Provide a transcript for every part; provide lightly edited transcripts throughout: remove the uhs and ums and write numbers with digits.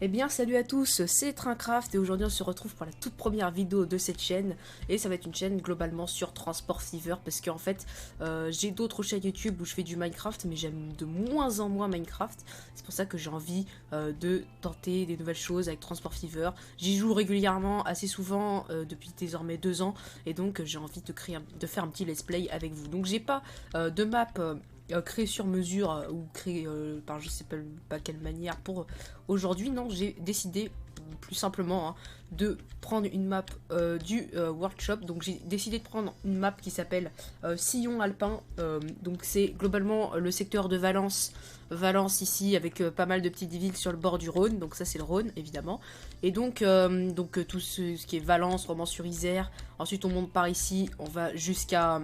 Eh bien salut à tous, c'est Trincraft et aujourd'hui on se retrouve pour la toute première vidéo de cette chaîne et ça va être une chaîne globalement sur Transport Fever parce qu'en fait j'ai d'autres chaînes YouTube où je fais du Minecraft mais j'aime de moins en moins Minecraft. C'est pour ça que j'ai envie de tenter des nouvelles choses avec Transport Fever. J'y joue régulièrement, assez souvent depuis désormais 2 ans et donc j'ai envie de faire un petit let's play avec vous. Donc j'ai pas de map créé sur mesure ou créé par je sais pas quelle manière pour aujourd'hui. Non, j'ai décidé plus simplement de prendre une map du workshop. Donc j'ai décidé de prendre une map qui s'appelle Sillon Alpin. Donc c'est globalement le secteur de Valence. Valence ici avec pas mal de petites villes sur le bord du Rhône. Donc ça c'est le Rhône évidemment. Et donc, tout ce qui est Valence, Romans-sur-Isère. Ensuite on monte par ici, on va jusqu'à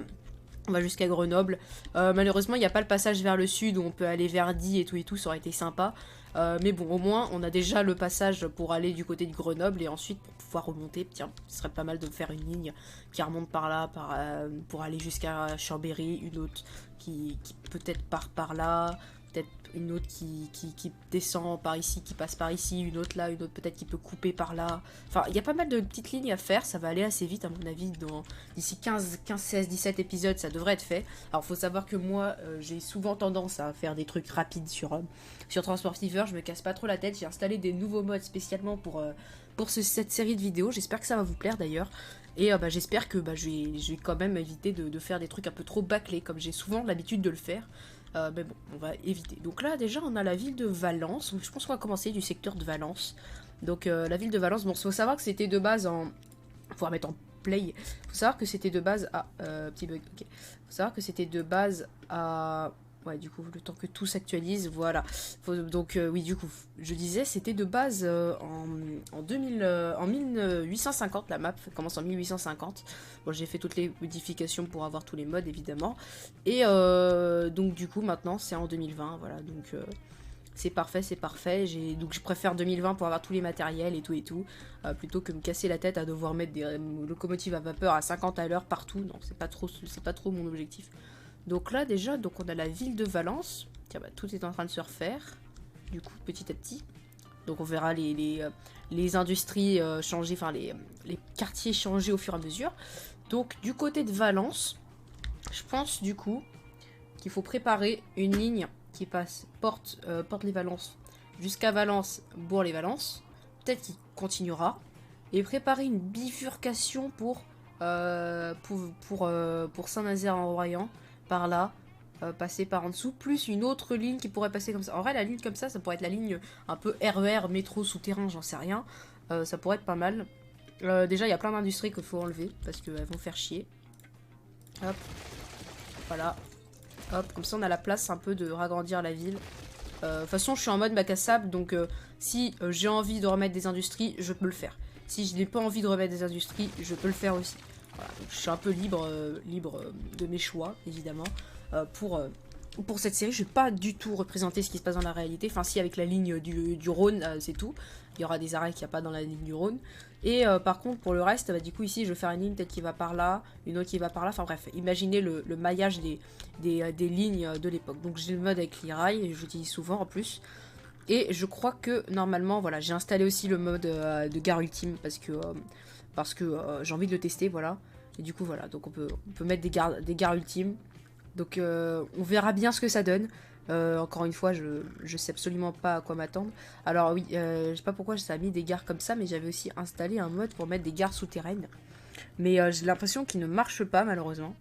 Grenoble. Malheureusement, il n'y a pas le passage vers le sud où on peut aller vers Die et tout, ça aurait été sympa. Mais bon, au moins, on a déjà le passage pour aller du côté de Grenoble et ensuite pour pouvoir remonter. Tiens, ce serait pas mal de faire une ligne qui remonte par là pour aller jusqu'à Chambéry, une autre qui peut-être part par là, peut-être une autre qui descend par ici, qui passe par ici, une autre là, une autre peut-être qui peut couper par là. Enfin, il y a pas mal de petites lignes à faire, ça va aller assez vite à mon avis, d'ici 15, 16, 17 épisodes, ça devrait être fait. Alors, faut savoir que moi, j'ai souvent tendance à faire des trucs rapides sur Transport Fever, je me casse pas trop la tête, j'ai installé des nouveaux modes spécialement pour cette série de vidéos, j'espère que ça va vous plaire d'ailleurs. Et j'espère que je vais quand même éviter de faire des trucs un peu trop bâclés, comme j'ai souvent l'habitude de le faire. Mais bon, on va éviter. Donc là, déjà, on a la ville de Valence. Je pense qu'on va commencer du secteur de Valence. Donc la ville de Valence, bon, il faut savoir que c'était de base en... Faut remettre en play. Faut savoir que c'était de base à... petit bug, ok. Faut savoir que c'était de base à... Ouais, du coup, le temps que tout s'actualise, voilà. Donc, oui, du coup, je disais, c'était de base en 2000, en 1850, la map commence en 1850. Bon, j'ai fait toutes les modifications pour avoir tous les modes, évidemment. Et donc, du coup, maintenant, c'est en 2020, voilà. Donc, c'est parfait, c'est parfait. Donc, je préfère 2020 pour avoir tous les matériels et tout, plutôt que me casser la tête à devoir mettre des locomotives à vapeur à 50 à l'heure partout. Non, c'est pas trop mon objectif. Donc là déjà, donc on a la ville de Valence. Tiens, tout est en train de se refaire. Du coup, petit à petit. Donc on verra les industries changer, enfin les quartiers changer au fur et à mesure. Donc du côté de Valence, je pense du coup qu'il faut préparer une ligne qui passe Porte-les-Valences jusqu'à Valence, Bourg-les-Valences. Peut-être qu'il continuera. Et préparer une bifurcation pour Saint-Nazaire-en-Royan par là, passer par en dessous, plus une autre ligne qui pourrait passer comme ça. En vrai, la ligne comme ça pourrait être la ligne un peu RER, métro souterrain, j'en sais rien. Ça pourrait être pas mal. Déjà, il y a plein d'industries qu'il faut enlever parce qu'elles vont faire chier. Hop, voilà. Hop, comme ça on a la place un peu de ragrandir la ville. De toute façon, je suis en mode bac à sable, donc si j'ai envie de remettre des industries, je peux le faire. Si je n'ai pas envie de remettre des industries, je peux le faire aussi. Voilà, donc je suis un peu libre, de mes choix, évidemment. Pour cette série, je ne vais pas du tout représenter ce qui se passe dans la réalité. Enfin, si, avec la ligne du Rhône, c'est tout. Il y aura des arrêts qu'il n'y a pas dans la ligne du Rhône. Et par contre, pour le reste, du coup, ici, je vais faire une ligne peut-être qui va par là, une autre qui va par là. Enfin bref, imaginez le maillage des lignes de l'époque. Donc j'ai le mode avec l'e-rail, et j'utilise souvent en plus. Et je crois que normalement, voilà, j'ai installé aussi le mode de gare ultime parce que j'ai envie de le tester, voilà. Et du coup, voilà, donc on peut mettre des gares ultimes. Donc on verra bien ce que ça donne. Encore une fois, je sais absolument pas à quoi m'attendre. Alors oui, je sais pas pourquoi ça a mis des gares comme ça, mais j'avais aussi installé un mode pour mettre des gares souterraines. Mais j'ai l'impression qu'il ne marche pas, malheureusement.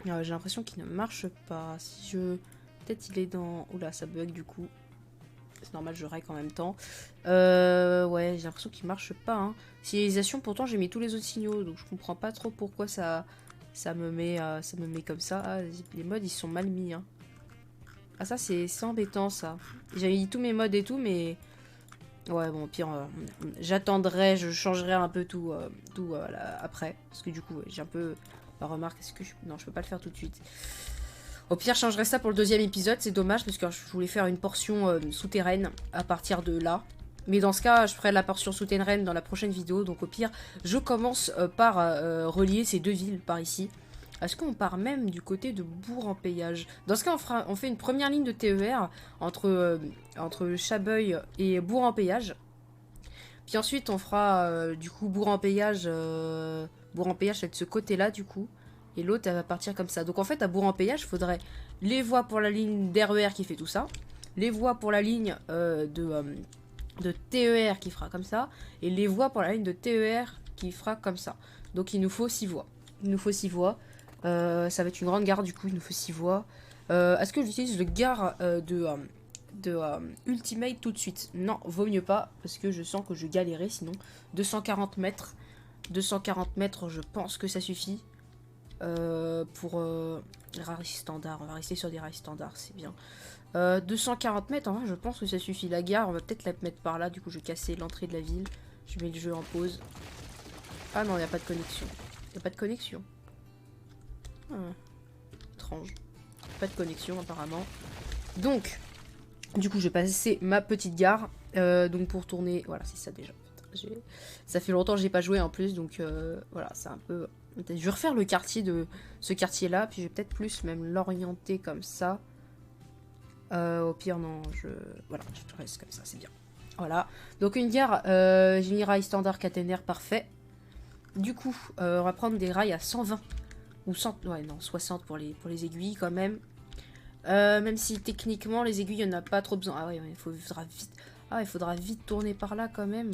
J'ai l'impression qu'il ne marche pas. Si je... Peut-être il est dans... Oula, ça bug du coup. C'est normal, je règle en même temps. Ouais, j'ai l'impression qu'il marche pas. Hein. Signalisation, pourtant j'ai mis tous les autres signaux, donc je comprends pas trop pourquoi ça me met comme ça. Ah, les modes ils sont mal mis. Hein. Ah ça c'est embêtant ça. J'avais mis tous mes modes et tout, mais ouais bon au pire j'attendrai, je changerai un peu tout après, parce que du coup ouais, j'ai un peu remarque. Est-ce que non je peux pas le faire tout de suite. Au pire, je changerai ça pour le deuxième épisode, c'est dommage parce que je voulais faire une portion souterraine à partir de là. Mais dans ce cas, je ferai la portion souterraine dans la prochaine vidéo, donc au pire, je commence par relier ces deux villes par ici. Est-ce qu'on part même du côté de Bourg-en-Péage? Dans ce cas, on fait une première ligne de TER entre Chabeuil et Bourg-en-Péage. Puis ensuite, on fera du coup Bourg-en-Péage. Bourg-en-Péage, c'est de ce côté-là, du coup. Et l'autre, elle va partir comme ça. Donc en fait, à Bourg-en-Péage, il faudrait les voies pour la ligne d'RER qui fait tout ça. Les voies pour la ligne de TER qui fera comme ça. Et les voies pour la ligne de TER qui fera comme ça. Donc il nous faut 6 voies. Il nous faut 6 voies. Ça va être une grande gare, du coup, il nous faut 6 voies. Est-ce que j'utilise le gare de Ultimate tout de suite? Non, vaut mieux pas, parce que je sens que je galérais sinon. 240 mètres. 240 mètres, je pense que ça suffit. Pour les rails standards, on va rester sur des rails standards, c'est bien. 240 mètres, en vrai, je pense que ça suffit. La gare, on va peut-être la mettre par là, du coup, je vais casser l'entrée de la ville. Je mets le jeu en pause. Ah non, il n'y a pas de connexion. Il n'y a pas de connexion. Ah, étrange. Pas de connexion, apparemment. Donc, du coup, je vais passer ma petite gare. Donc, pour tourner... Voilà, c'est ça déjà. Ça fait longtemps que j'ai pas joué en plus, donc voilà, c'est un peu... Je vais refaire le quartier de ce quartier-là, puis je vais peut-être plus même l'orienter comme ça. Au pire, non, voilà, je reste comme ça, c'est bien. Voilà, donc une gare, j'ai mis rail standard caténaire, parfait. Du coup, on va prendre des rails à 120. Ou 100, ouais, non, 60 pour les aiguilles quand même. Même si techniquement, les aiguilles, il n'y en a pas trop besoin. Ah ouais, il faudra vite tourner par là quand même.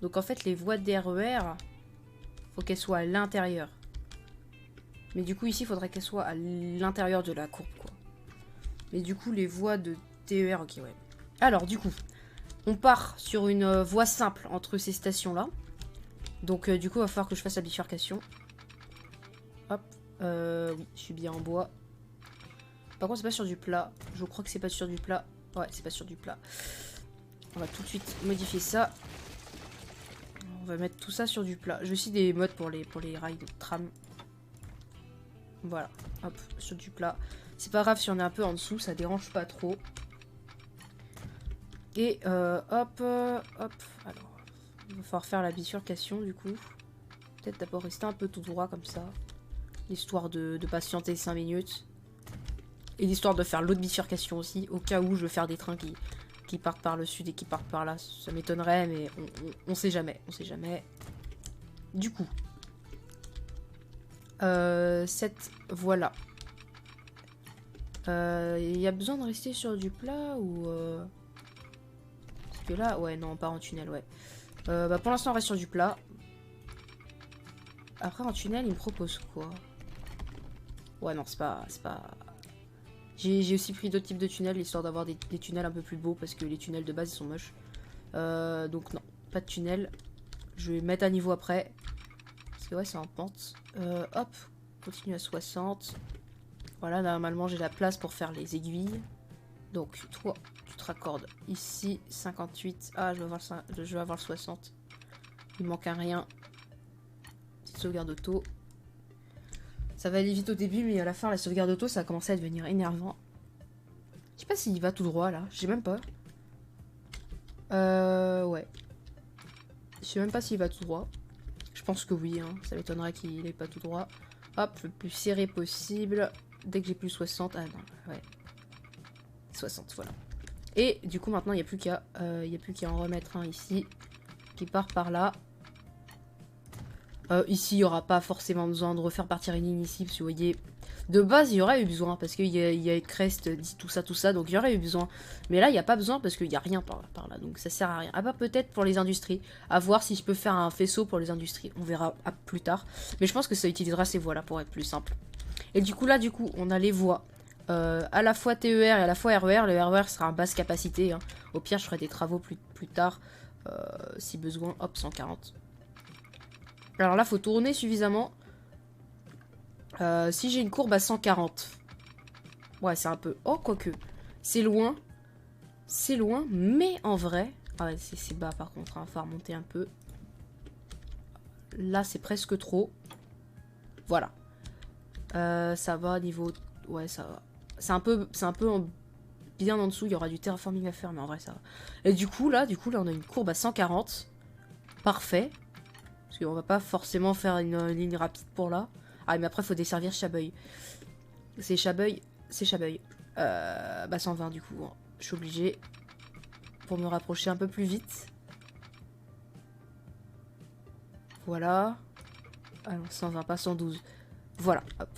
Donc en fait, les voies d'RER, faut qu'elles soient à l'intérieur. Mais du coup, ici, il faudrait qu'elles soient à l'intérieur de la courbe, quoi. Mais du coup, les voies de TER, ok, ouais. Alors, du coup, on part sur une voie simple entre ces stations-là. Donc, du coup, il va falloir que je fasse la bifurcation. Hop. Oui, je suis bien en bois. Par contre, c'est pas sur du plat. Je crois que c'est pas sur du plat. Ouais, c'est pas sur du plat. On va tout de suite modifier ça. On va mettre tout ça sur du plat. J'ai aussi des modes pour les rails de tram. Voilà, hop, sur du plat. C'est pas grave si on est un peu en dessous, ça dérange pas trop. Et hop, hop. Alors, il va falloir faire la bifurcation du coup. Peut-être d'abord rester un peu tout droit comme ça. Histoire de patienter 5 minutes. Et l'histoire de faire l'autre bifurcation aussi, au cas où je veux faire des trains qui partent par le sud et qui partent par là. Ça m'étonnerait, mais on sait jamais. On sait jamais. Du coup, cette voie-là. Il y a besoin de rester sur du plat ou... Parce que là, ouais, non, pas en tunnel, ouais. Bah, pour l'instant, on reste sur du plat. Après, en tunnel, il me propose quoi? Ouais, non, c'est pas... J'ai aussi pris d'autres types de tunnels, histoire d'avoir des tunnels un peu plus beaux, parce que les tunnels de base, ils sont moches. Donc non, pas de tunnel. Je vais mettre à niveau après. Parce que ouais, c'est en pente. Hop, continue à 60. Voilà, normalement, j'ai la place pour faire les aiguilles. Donc, toi, tu te raccordes ici, 58. Ah, je vais avoir le 60. Il manque un rien. Petite sauvegarde auto. Ça va aller vite au début, mais à la fin, la sauvegarde auto, ça va commencer à devenir énervant. Je sais pas s'il va tout droit, là. Je sais même pas. Ouais. Je sais même pas s'il va tout droit. Je pense que oui, hein. Ça m'étonnerait qu'il n'ait pas tout droit. Hop, le plus serré possible. Dès que j'ai plus 60... Ah non, ouais. 60, voilà. Et du coup, maintenant, il n'y a plus qu'à en remettre un ici. Qui part par là. Ici, il n'y aura pas forcément besoin de refaire partir une ligne ici, parce que vous voyez, de base, il y aurait eu besoin, parce qu'il y a Crest, dit tout ça, donc il y aurait eu besoin. Mais là, il n'y a pas besoin, parce qu'il n'y a rien par là, donc ça sert à rien. À part peut-être pour les industries, à voir si je peux faire un faisceau pour les industries, on verra plus tard. Mais je pense que ça utilisera ces voies-là pour être plus simple. Et du coup, là, on a les voies, à la fois TER et à la fois RER. Le RER sera en basse capacité, hein. Au pire, je ferai des travaux plus tard, si besoin. Hop, 140. Alors là, faut tourner suffisamment. Si j'ai une courbe à 140. Ouais, c'est un peu... Oh, quoique. C'est loin. C'est loin, mais en vrai... Ah ouais, c'est bas par contre, hein. Faut remonter un peu. Là, c'est presque trop. Voilà. Ça va, niveau... Ouais, ça va. C'est un peu bien en dessous. Il y aura du terraforming à faire, mais en vrai, ça va. Et du coup, là, on a une courbe à 140. Parfait. Parce qu'on va pas forcément faire une ligne rapide pour là. Ah, mais après, il faut desservir Chabeuil. C'est Chabeuil. C'est Chabeuil. Bah, 120 du coup. Hein. Je suis obligée. Pour me rapprocher un peu plus vite. Voilà. Ah non, 120, pas 112. Voilà. Hop,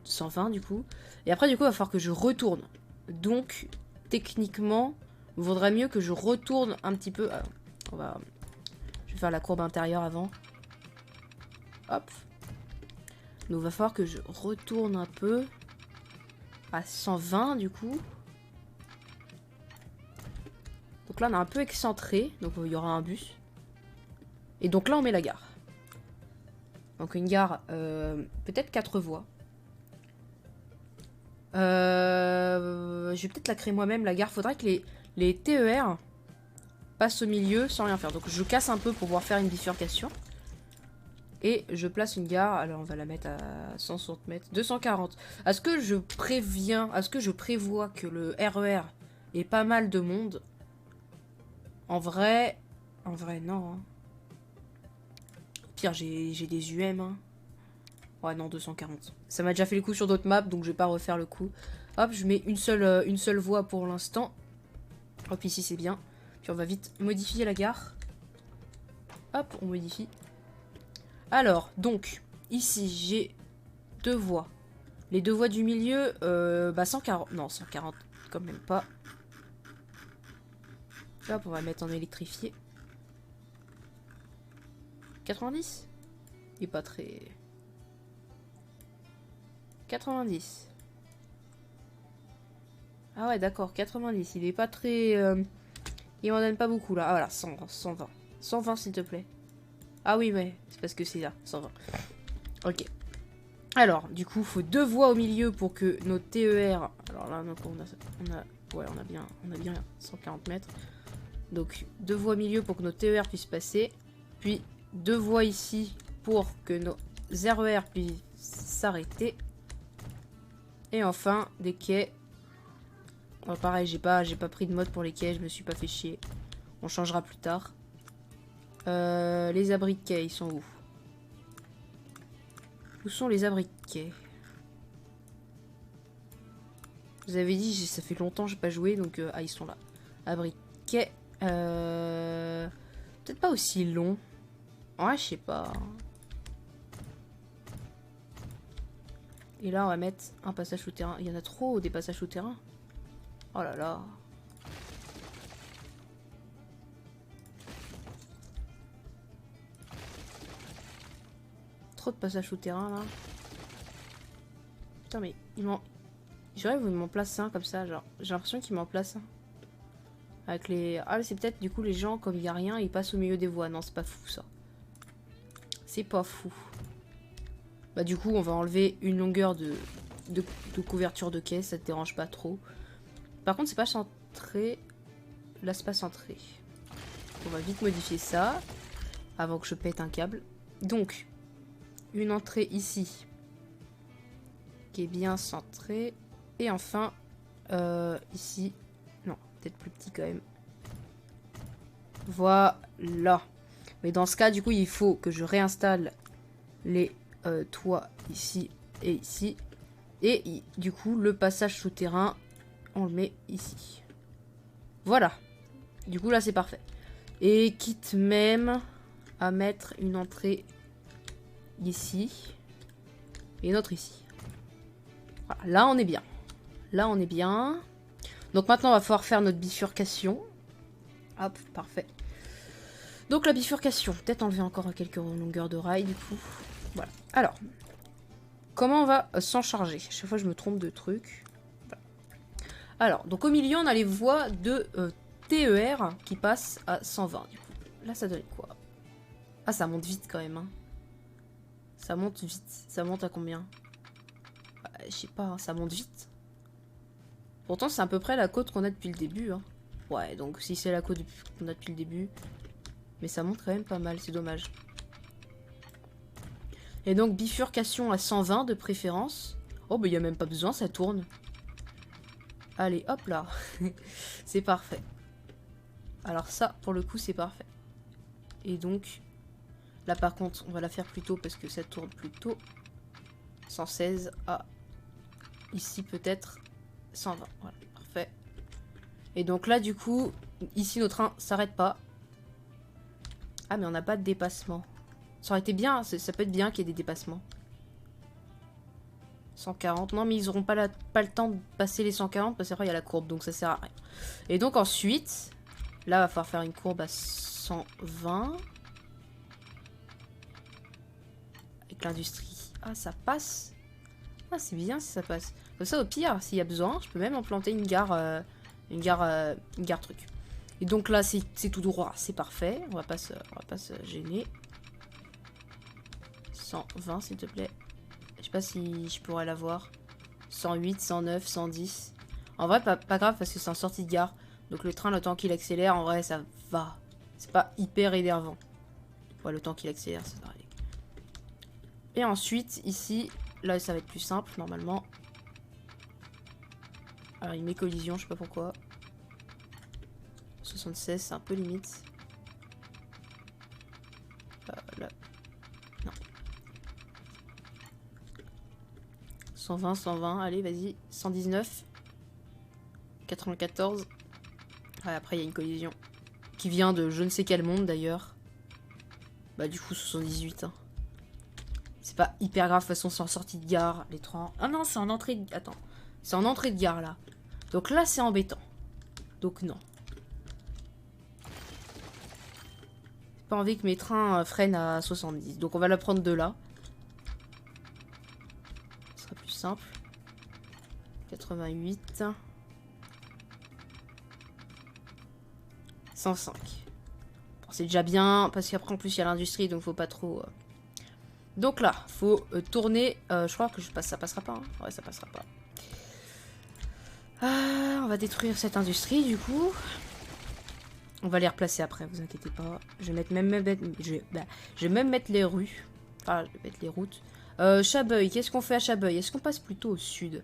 120 du coup. Et après, du coup, il va falloir que je retourne. Donc, techniquement, il vaudrait mieux que je retourne un petit peu. Alors, je vais faire la courbe intérieure avant. Hop. Donc, il va falloir que je retourne un peu. À 120 du coup. Donc là on a un peu excentré. Donc il y aura un bus. Et donc là on met la gare. Donc une gare peut-être 4 voies. Je vais peut-être la créer moi-même la gare. Faudrait que les TER passent au milieu sans rien faire. Donc je casse un peu pour pouvoir faire une bifurcation. Et je place une gare. Alors on va la mettre à 160 mètres. 240. Est-ce que je prévois que le RER ait pas mal de monde? En vrai non. Hein. Pire, j'ai des UM. Hein. Ouais, non, 240. Ça m'a déjà fait le coup sur d'autres maps, donc je vais pas refaire le coup. Hop, je mets une seule voie pour l'instant. Hop, ici c'est bien. Puis on va vite modifier la gare. Hop, on modifie. Alors, donc, ici j'ai 2 voies. Les 2 voies du milieu, bah 140. Non, 140, quand même pas. Hop, on va mettre en électrifié. 90? Il est pas très... 90. Ah ouais, d'accord, 90. Il est pas très... Il m'en donne pas beaucoup, là. Ah voilà, 120. 120, s'il te plaît. Ah oui, mais c'est parce que c'est là, 120. Ok. Alors, du coup, il faut 2 voies au milieu pour que nos TER... Alors là, donc ouais, on a bien 140 mètres. Donc, 2 voies au milieu pour que nos TER puissent passer. Puis, 2 voies ici pour que nos RER puissent s'arrêter. Et enfin, des quais. Oh, pareil, j'ai pas pris de mode pour les quais, je me suis pas fait chier. On changera plus tard. Les abris de quais, ils sont où? Où sont les abris de quais? Vous avez dit, ça fait longtemps que j'ai pas joué, donc... ah, ils sont là. Abris de quais. Peut-être pas aussi long. Ouais, je sais pas. Et là, on va mettre un passage souterrain. Il y en a trop, des passages souterrains. Oh là là. Trop de passages souterrains, là. Putain, mais il m'en... J'aurais voulu m'en placer un comme ça, genre. J'ai l'impression qu'il m'en place un. Avec les... Ah, c'est peut-être, du coup, les gens, comme il n'y a rien, ils passent au milieu des voies. Non, c'est pas fou, ça. C'est pas fou. Bah, du coup, on va enlever une longueur de couverture de quai. Ça te dérange pas trop. Par contre, c'est pas centré. Là, c'est pas centré. On va vite modifier ça. Avant que je pète un câble. Donc, une entrée ici. Qui est bien centrée. Et enfin, ici. Non, peut-être plus petit quand même. Voilà. Mais dans ce cas, du coup, il faut que je réinstalle les toits ici et ici. Et du coup, le passage souterrain, on le met ici. Voilà. Du coup, là, c'est parfait. Et quitte même à mettre une entrée ici. Et une autre ici. Voilà, là, on est bien. Là, on est bien. Donc maintenant, on va pouvoir faire notre bifurcation. Hop, parfait. Donc la bifurcation. Peut-être enlever encore quelques longueurs de rail, du coup. Voilà. Alors, comment on va s'en charger? À chaque fois, je me trompe de truc. Voilà. Alors, donc au milieu, on a les voies de TER qui passent à 120, du coup. Là, ça donne quoi? Ah, ça monte vite quand même. Hein. Ça monte vite. Ça monte à combien? Je sais pas, hein, ça monte vite. Pourtant, c'est à peu près la côte qu'on a depuis le début. Hein. Ouais, donc si c'est la côte qu'on a depuis le début. Mais ça monte quand même pas mal, c'est dommage. Et donc, bifurcation à 120 de préférence. Oh, bah, il n'y a même pas besoin, ça tourne. Allez, hop là. C'est parfait. Alors ça, pour le coup, c'est parfait. Et donc, là par contre, on va la faire plus tôt parce que ça tourne plus tôt. 116 à ici peut-être 120. Voilà, parfait. Et donc là du coup, ici nos trains s'arrêtent pas. Ah mais on n'a pas de dépassement. Ça aurait été bien, ça peut être bien qu'il y ait des dépassements. 140, non mais ils auront pas le temps de passer les 140 parce qu'après il y a la courbe donc ça sert à rien. Et donc ensuite, là va falloir faire une courbe à 120. Avec l'industrie. Ah ça passe. Ah c'est bien si ça passe. Comme ça au pire, s'il y a besoin, je peux même implanter une gare truc. Et donc là c'est tout droit, c'est parfait. On va pas se gêner. 120 s'il te plaît. Je sais pas si je pourrais l'avoir. 108, 109, 110. En vrai, pas grave parce que c'est en sortie de gare. Donc le train, le temps qu'il accélère, en vrai, ça va. C'est pas hyper énervant. Ouais, le temps qu'il accélère, ça va aller. Et ensuite, ici, là, ça va être plus simple, normalement. Alors, il met collision, je sais pas pourquoi. 76, c'est un peu limite. Là. Non. 120, 120, allez, vas-y. 119. 94. Ouais, après, il y a une collision. Qui vient de je ne sais quel monde, d'ailleurs. Bah, du coup, 78. Hein. C'est pas hyper grave, de toute façon, c'est en sortie de gare, les trains. Ah non, c'est en entrée de... Attends. C'est en entrée de gare, là. Donc là, c'est embêtant. Donc non. J'ai pas envie que mes trains freinent à 70. Donc on va la prendre de là. Ce sera plus simple. 88. 105. Bon, c'est déjà bien, parce qu'après en plus il y a l'industrie, donc faut pas trop... Donc là, faut tourner... je crois que ça passera pas. Hein. Ouais, ça passera pas. On va détruire cette industrie, du coup. On va les replacer après, vous inquiétez pas. Je vais même mettre les rues. Enfin, je vais mettre les routes. Chabeuil, qu'est-ce qu'on fait à Chabeuil? Est-ce qu'on passe plutôt au sud?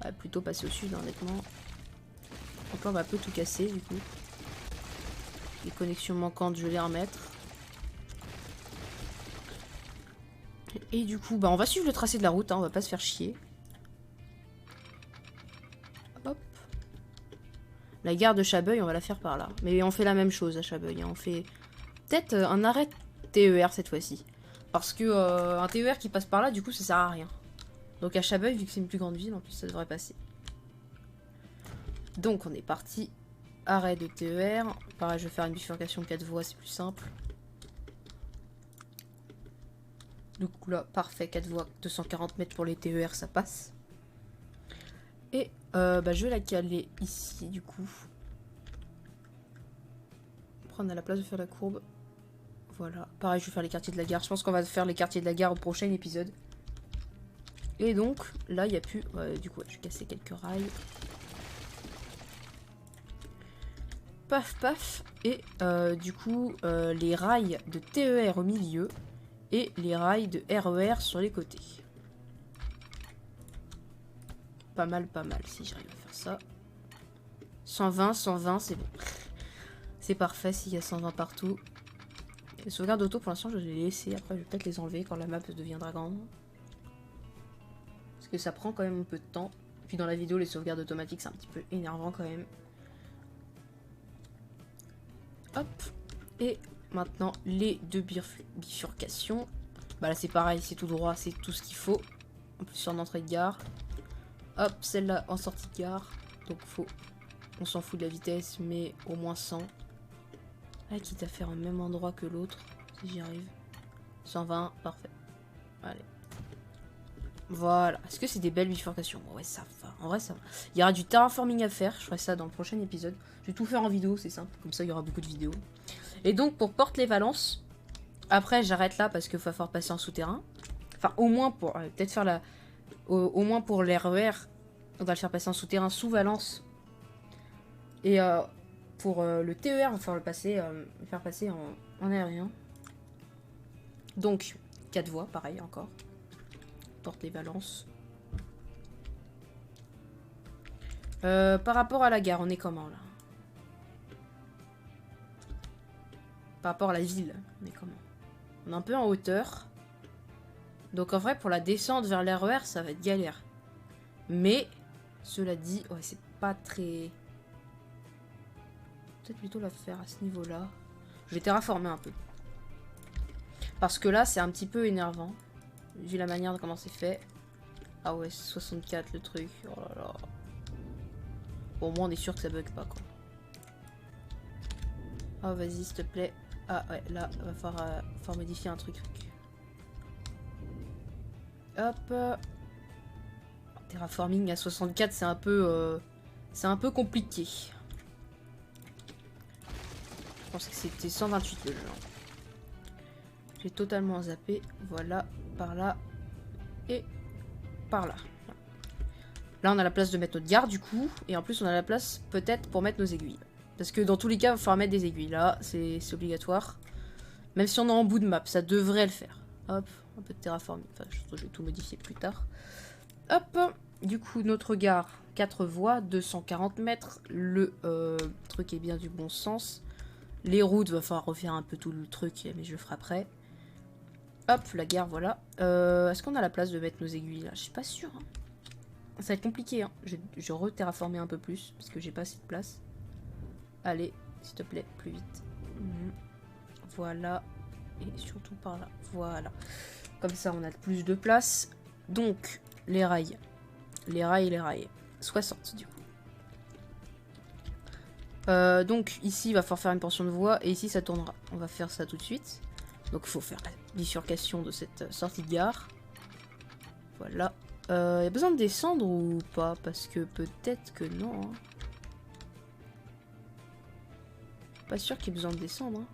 Ouais, plutôt passer au sud, honnêtement. Donc là, on va un peu tout casser, du coup. Les connexions manquantes, je vais les remettre. Et du coup, bah, on va suivre le tracé de la route, hein, on va pas se faire chier. Hop. La gare de Chabeuil, on va la faire par là. Mais on fait la même chose à Chabeuil. Hein. On fait peut-être un arrêt TER cette fois-ci. Parce que un TER qui passe par là, du coup, ça sert à rien. Donc à Chabeuil, vu que c'est une plus grande ville, en plus, ça devrait passer. Donc on est parti. Arrêt de TER. Pareil, je vais faire une bifurcation 4 voies, c'est plus simple. Du coup là, parfait, 4 voies, 240 mètres pour les TER, ça passe. Et bah, je vais la caler ici, du coup. Prendre à la place de faire la courbe. Voilà. Pareil, je vais faire les quartiers de la gare. Je pense qu'on va faire les quartiers de la gare au prochain épisode. Et donc, là, il n'y a plus... du coup, je vais casser quelques rails. Paf, paf. Et du coup, les rails de TER au milieu. Et les rails de RER sur les côtés. Pas mal, si j'arrive à faire ça. 120, 120, c'est bon. C'est parfait s'il y a 120 partout. Les sauvegardes auto, pour l'instant, je vais les laisser. Après, je vais peut-être les enlever quand la map deviendra grande. Parce que ça prend quand même un peu de temps. Puis dans la vidéo, les sauvegardes automatiques, c'est un petit peu énervant quand même. Hop. Et maintenant, les deux bifurcations. Bah là, c'est pareil, c'est tout droit, c'est tout ce qu'il faut. En plus, en entrée de gare. Hop, celle-là en sortie de gare. Donc, on s'en fout de la vitesse, mais au moins 100. Ah, quitte à faire au même endroit que l'autre, si j'y arrive. 120, parfait. Allez. Voilà. Est-ce que c'est des belles bifurcations? Ouais, ça va. En vrai, ça va. Il y aura du terraforming à faire. Je ferai ça dans le prochain épisode. Je vais tout faire en vidéo, c'est simple. Comme ça, il y aura beaucoup de vidéos. Et donc, pour Porte-les-Valences, après, j'arrête là parce qu'il va falloir passer en souterrain. Enfin, au moins pour... peut-être faire la... Au moins pour l'RER, on va le faire passer en souterrain sous Valence. Et pour le TER, on va faire passer en aérien. Donc, 4 voies, pareil, encore. Porte-les-Valences. Par rapport à la gare, on est comment, là? Par rapport à la ville, on est comment? On est un peu en hauteur. Donc en vrai, pour la descente vers l'RER, ça va être galère. Mais, cela dit, ouais, c'est pas très... Peut-être plutôt la faire à ce niveau-là. Je vais terraformer un peu. Parce que là, c'est un petit peu énervant. Vu la manière de comment c'est fait. Ah ouais, c'est 64 le truc. Oh là là. Bon, au moins on est sûr que ça bug pas, quoi. Oh, vas-y, s'il te plaît. Ah ouais, là, va falloir modifier un truc. Hop. Terraforming à 64, c'est un peu compliqué. Je pense que c'était 128 le jeu. J'ai totalement zappé. Voilà, par là. Et par là. Là, on a la place de mettre notre garde, du coup. Et en plus, on a la place, peut-être, pour mettre nos aiguilles. Parce que dans tous les cas, il va falloir mettre des aiguilles. Là, c'est obligatoire. Même si on est en bout de map, ça devrait le faire. Hop, un peu de terraforming. Enfin, je vais tout modifier plus tard. Hop, du coup, notre gare, 4 voies, 240 mètres. Le truc est bien du bon sens. Les routes, va falloir refaire un peu tout le truc, mais je le ferai après. Hop, la gare, voilà. Est-ce qu'on a la place de mettre nos aiguilles là? Je suis pas sûre. Hein. Ça va être compliqué. Hein. Je vais re-terraformer un peu plus, parce que j'ai pas assez de place. Allez, s'il te plaît, plus vite. Voilà. Et surtout par là. Voilà. Comme ça, on a plus de place. Donc, les rails. Les rails. 60, du coup. Donc, ici, il va falloir faire une portion de voie. Et ici, ça tournera. On va faire ça tout de suite. Donc, il faut faire la bifurcation de cette sortie de gare. Voilà. Il y a besoin de descendre ou pas? Parce que peut-être que non. Hein. Pas sûr qu'il y ait besoin de descendre. Hein.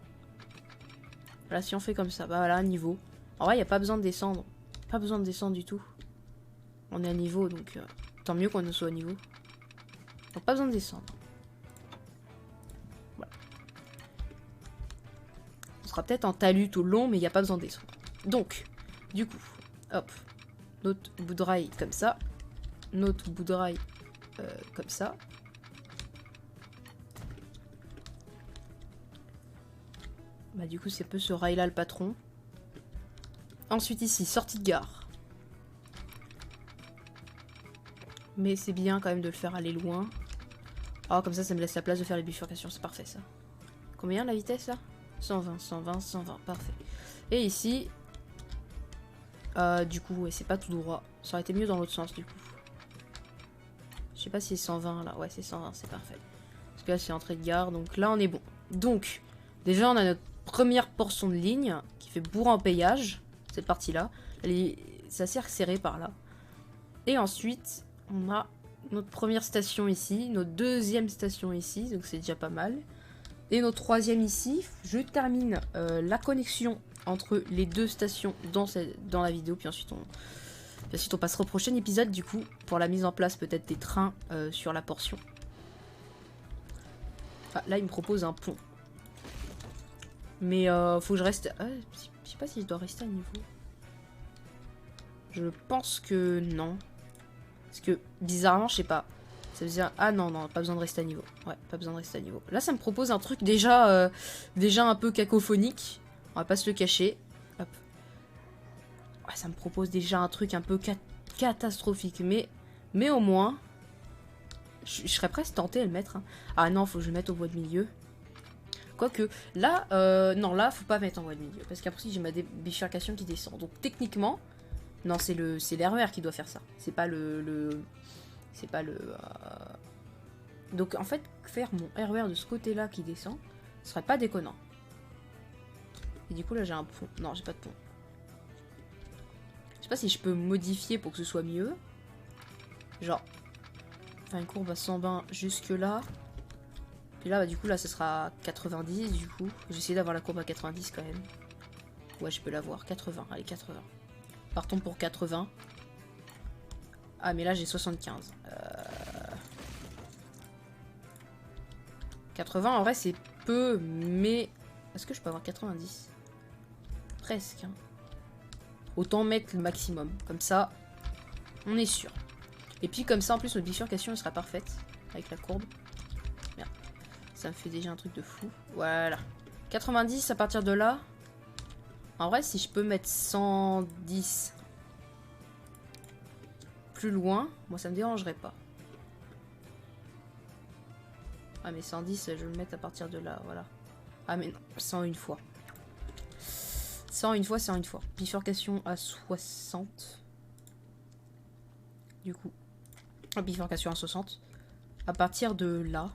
Voilà, si on fait comme ça, bah voilà, niveau. En vrai, il n'y a pas besoin de descendre. Pas besoin de descendre du tout. On est à niveau, donc tant mieux qu'on soit à niveau. Donc pas besoin de descendre. Voilà. On sera peut-être en talus tout le long, mais il n'y a pas besoin de descendre. Donc, du coup, hop. Notre bout de rail comme ça. Notre bout de rail comme ça. Bah du coup c'est un peu ce rail là le patron. Ensuite ici, sortie de gare. Mais c'est bien quand même de le faire aller loin. Ah comme ça me laisse la place de faire les bifurcations, c'est parfait ça. Combien la vitesse là? 120, 120, 120, parfait. Et ici, du coup ouais, c'est pas tout droit. Ça aurait été mieux dans l'autre sens du coup. Je sais pas si c'est 120 là, ouais c'est 120, c'est parfait. Parce que là c'est entrée de gare, donc là on est bon. Donc, déjà on a notre première portion de ligne qui fait bourre en péage, cette partie-là. C'est assez serré par là. Et ensuite, on a notre première station ici, notre deuxième station ici, donc c'est déjà pas mal. Et notre troisième ici, je termine la connexion entre les deux stations dans la vidéo, puis ensuite on passera au prochain épisode du coup, pour la mise en place peut-être des trains sur la portion. Ah, là il me propose un pont. Mais faut que je reste... je sais pas si je dois rester à niveau. Je pense que non. Parce que bizarrement, je sais pas. Ça veut dire... Ah non, pas besoin de rester à niveau. Ouais, pas besoin de rester à niveau. Là, ça me propose un truc déjà un peu cacophonique. On va pas se le cacher. Hop. Ouais, ça me propose déjà un truc un peu catastrophique. Mais au moins... Je serais presque tentée de le mettre. Hein. Ah non, faut que je le mette au bois de milieu. Quoique, là, non, là, faut pas mettre en voie de milieu. Parce qu'après, j'ai ma bifurcation qui descend. Donc, techniquement, non, c'est l'RER qui doit faire ça. C'est pas c'est pas le... Donc, en fait, faire mon RER de ce côté-là qui descend, ce serait pas déconnant. Et du coup, là, j'ai un pont. Non, j'ai pas de pont. Je sais pas si je peux modifier pour que ce soit mieux. Genre, faire une courbe à 120 jusque là. Puis là, bah, du coup, là, ce sera 90, du coup. J'essaie d'avoir la courbe à 90 quand même. Ouais, je peux l'avoir. 80, allez, 80. Partons pour 80. Ah, mais là, j'ai 75. 80, en vrai, c'est peu, mais... Est-ce que je peux avoir 90? Presque. Hein. Autant mettre le maximum. Comme ça, on est sûr. Et puis, comme ça, en plus, notre bifurcation, elle sera parfaite. Avec la courbe. Merde. Ça me fait déjà un truc de fou. Voilà. 90 à partir de là. En vrai, si je peux mettre 110 plus loin, moi ça me dérangerait pas. Ah mais 110, je vais le mettre à partir de là, voilà. Ah mais non, 101 fois. 101 fois, 101 fois. Bifurcation à 60. Du coup. Bifurcation à 60. À partir de là.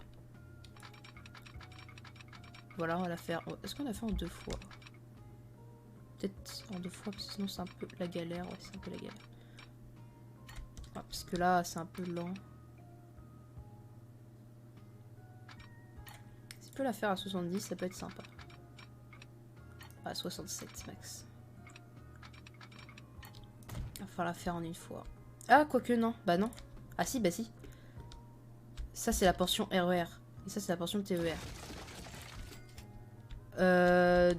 Voilà, on va la faire. Est-ce qu'on l'a fait en 2 fois? Peut-être en 2 fois, parce que sinon c'est un peu la galère. Ouais, c'est un peu la galère. Ah, parce que là, c'est un peu lent. Si je peux la faire à 70, ça peut être sympa. À 67 max. Il va falloir la faire en une fois. Ah, quoique non. Bah non. Ah si, bah si. Ça, c'est la portion RER. Et ça, c'est la portion TER.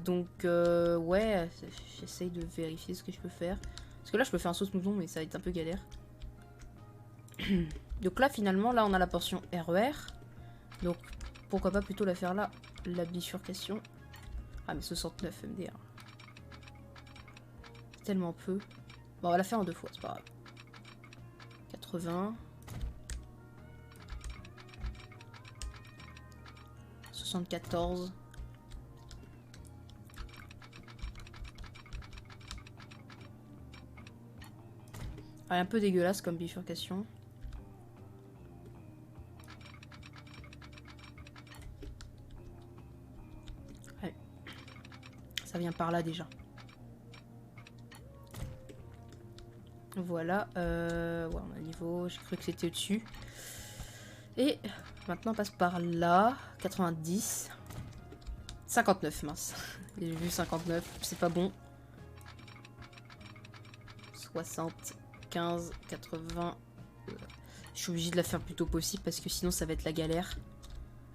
Donc, ouais, j'essaye de vérifier ce que je peux faire. Parce que là, je peux faire un sauce mouton, mais ça va être un peu galère. Donc là, finalement, là, on a la portion RER. Donc, pourquoi pas plutôt la faire là, la bifurcation. Ah, mais 69 MDR. Tellement peu. Bon, on va la faire en 2 fois, c'est pas grave. 80. 74. Ah, un peu dégueulasse comme bifurcation. Allez. Ça vient par là déjà. Voilà. Ouais, on a un niveau. J'ai cru que c'était au-dessus. Et maintenant on passe par là. 90. 59, mince. J'ai vu 59, c'est pas bon. 75, 80. Je suis obligée de la faire le plus tôt possible parce que sinon ça va être la galère.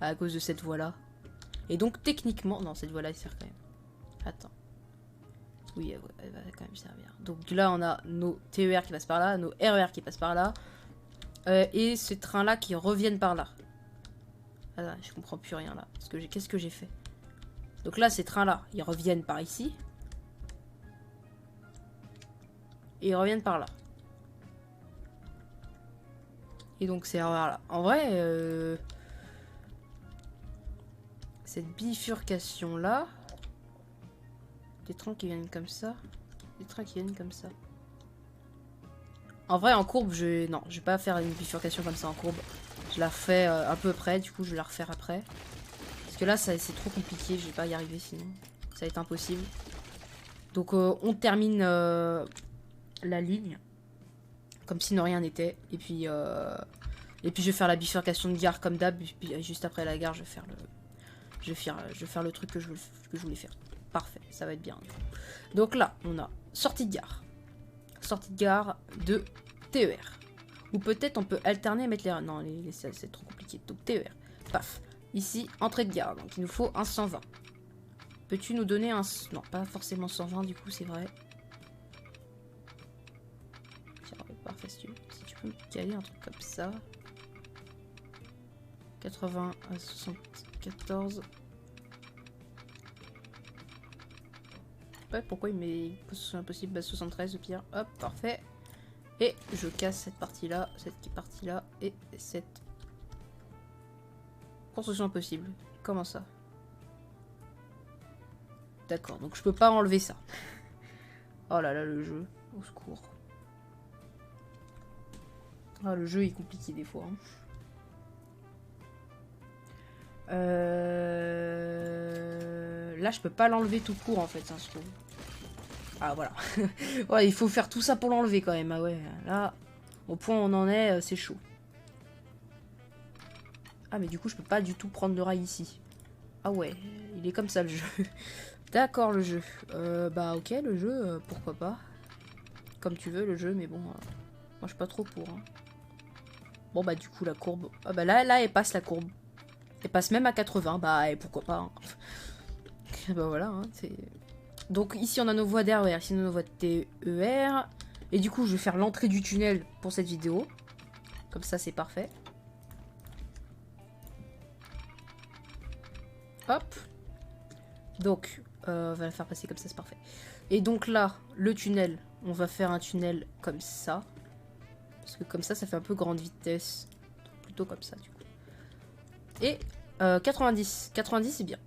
À cause de cette voie-là. Et donc techniquement... Non, cette voie-là elle sert quand même. Attends. Oui, elle va quand même servir. Donc là on a nos TER qui passent par là, nos RER qui passent par là. Et ces trains-là qui reviennent par là. Ah, je comprends plus rien là. Qu'est-ce que j'ai fait? Donc là, ces trains-là, ils reviennent par ici. Et ils reviennent par là. Et donc c'est là. En vrai, cette bifurcation-là... Des trains qui viennent comme ça. Des trains qui viennent comme ça. En vrai, en courbe, non, je vais pas faire une bifurcation comme ça en courbe. Je la refais un peu près, du coup, je vais la refaire après. Parce que là, c'est trop compliqué, je vais pas y arriver sinon. Ça va être impossible. Donc, on termine la ligne. Comme si de rien n'était. Et puis, je vais faire la bifurcation de gare comme d'hab. Et puis, juste après la gare, je vais faire le truc que je voulais faire. Parfait, ça va être bien. Donc là, on a sortie de gare. Sortie de gare de TER. Ou peut-être on peut alterner et mettre les... Non, c'est trop compliqué. Donc TER. Paf. Ici, entrée de gare. Donc il nous faut un 120. Peux-tu nous donner un... Non, pas forcément 120 du coup, c'est vrai. Tiens, parfait, si tu peux me caler un truc comme ça. 80 à 74. Ouais, pourquoi il met position impossible, base 73 au pire. Hop, parfait. Et je casse cette partie-là, cette partie-là et cette construction impossible. Comment ça? D'accord, donc je peux pas enlever ça. Oh là là, le jeu. Au secours. Ah, le jeu est compliqué des fois. Là, je peux pas l'enlever tout court en fait, ça se trouve. Ah voilà. Ouais, il faut faire tout ça pour l'enlever quand même. Ah ouais, là, au point où on en est, c'est chaud. Ah mais du coup, je peux pas du tout prendre le rail ici. Ah ouais, il est comme ça le jeu. D'accord le jeu. Bah ok, le jeu, pourquoi pas. Comme tu veux le jeu, mais bon, moi je suis pas trop pour. Hein. Bon bah du coup la courbe. Ah bah là elle passe la courbe. Elle passe même à 80, bah et pourquoi pas. Hein. Bah voilà, hein, c'est... Donc ici on a nos voies d'RER, ici on a nos voies de TER. Et du coup je vais faire l'entrée du tunnel pour cette vidéo. Comme ça c'est parfait. Hop. Donc on va la faire passer comme ça, c'est parfait. Et donc là, le tunnel, on va faire un tunnel comme ça. Parce que comme ça fait un peu grande vitesse. Plutôt comme ça, du coup. Et 90. 90, c'est bien.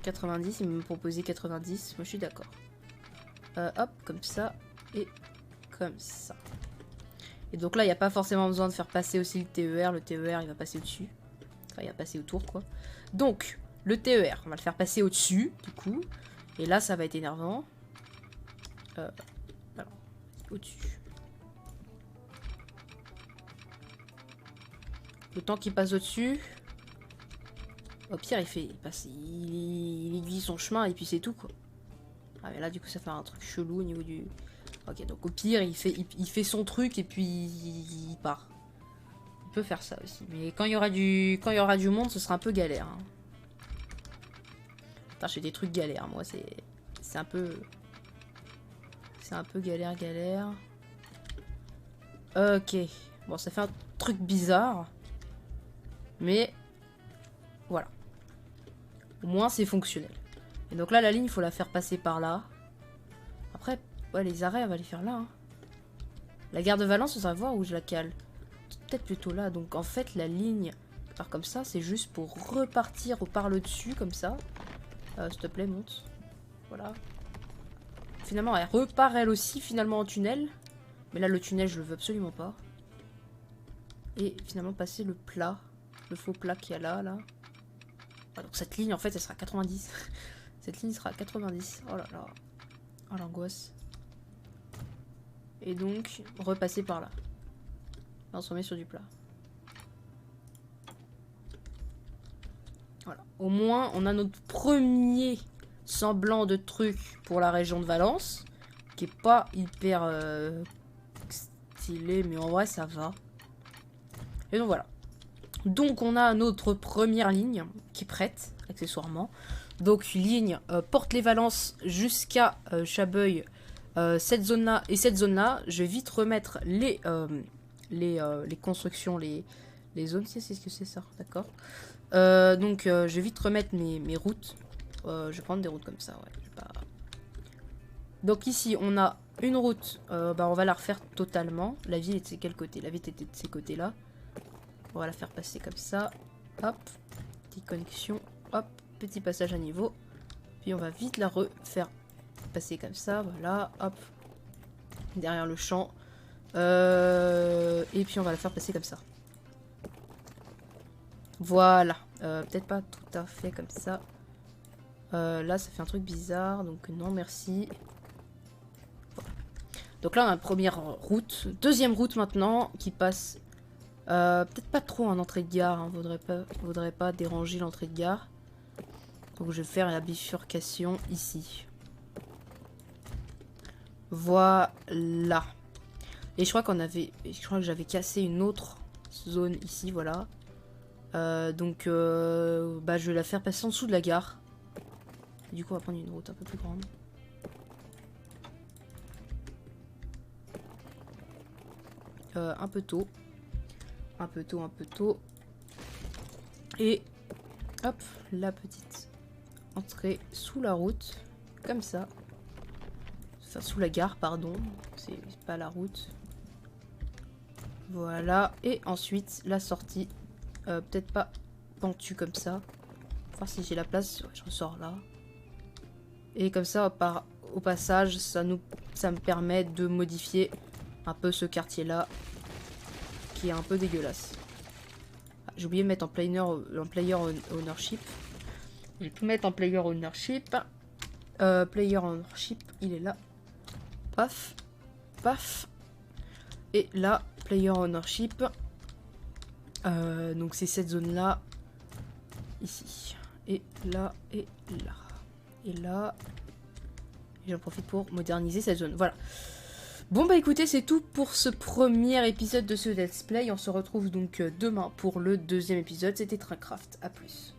90, il m'a proposé 90. Moi, je suis d'accord. Hop, comme ça. Et comme ça. Et donc là, il n'y a pas forcément besoin de faire passer aussi le TER. Le TER, il va passer au-dessus. Enfin, il va passer autour, quoi. Donc, le TER, on va le faire passer au-dessus, du coup. Et là, ça va être énervant. Alors, au-dessus. Le temps qu'il passe au-dessus. Au pire, il aiguille son chemin et puis c'est tout, quoi. Ah, mais là, du coup, ça fait un truc chelou au niveau du... Ok, donc au pire, il fait son truc et puis il part. Il peut faire ça aussi. Mais quand il y aura du monde, ce sera un peu galère. Hein. Putain, je fais des trucs galères, moi, c'est un peu... C'est un peu galère. Ok. Bon, ça fait un truc bizarre. Mais... Voilà. Au moins, c'est fonctionnel. Et donc là, la ligne, il faut la faire passer par là. Après, ouais, les arrêts, on va les faire là. Hein. La gare de Valence, on va voir où je la cale. Peut-être plutôt là. Donc en fait, la ligne part comme ça, c'est juste pour repartir par le dessus, comme ça. S'il te plaît, monte. Voilà. Finalement, elle repart elle aussi, finalement, en tunnel. Mais là, le tunnel, je le veux absolument pas. Et finalement, passer le plat. Le faux plat qu'il y a là, là. Ah, donc cette ligne, en fait, elle sera 90. Cette ligne sera 90. Oh là là. Oh l'angoisse. Et donc, repasser par là. Là, on se remet sur du plat. Voilà. Au moins, on a notre premier semblant de truc pour la région de Valence. Qui est pas hyper stylé, mais en vrai, ça va. Et donc voilà. Donc, on a notre première ligne qui est prête, accessoirement. Donc, ligne Porte-les-Valences jusqu'à Chabeuil. Cette zone-là et cette zone-là, je vais vite remettre les constructions, les zones. C'est ce que c'est ça, d'accord. Donc, je vais vite remettre mes routes. Je vais prendre des routes comme ça, ouais. Donc ici, on a une route. On va la refaire totalement. La ville est de quel côté? La ville était de ces côtés-là. On va la faire passer comme ça. Hop. Petite connexion. Hop. Petit passage à niveau. Puis on va vite la refaire passer comme ça. Voilà. Hop. Derrière le champ. Et puis on va la faire passer comme ça. Voilà. Peut-être pas tout à fait comme ça. Là, ça fait un truc bizarre. Donc non, merci. Voilà. Donc là, on a une première route. Deuxième route maintenant qui passe... peut-être pas trop en entrée de gare, hein. Vaudrait pas déranger l'entrée de gare. Donc je vais faire la bifurcation ici. Voilà. Et je crois que j'avais cassé une autre zone ici, voilà. Donc je vais la faire passer en dessous de la gare. Et du coup on va prendre une route un peu plus grande. Un peu tôt. Un peu tôt. Et hop, la petite entrée sous la route. Comme ça. Enfin, sous la gare, pardon. C'est pas la route. Voilà. Et ensuite, la sortie. Peut-être pas pentue comme ça. Voir si j'ai la place. Ouais, je ressors là. Et comme ça, au passage, ça me permet de modifier un peu ce quartier-là. Qui est un peu dégueulasse. Ah, j'ai oublié de mettre en player ownership. Je vais tout mettre en player ownership. Player ownership, il est là. Paf. Paf. Et là, player ownership. Donc c'est cette zone-là. Ici. Et là, et là. Et là. J'en profite pour moderniser cette zone. Voilà. Bon bah écoutez, c'est tout pour ce premier épisode de ce let's play. On se retrouve donc demain pour le deuxième épisode. C'était Trinecraft. A plus.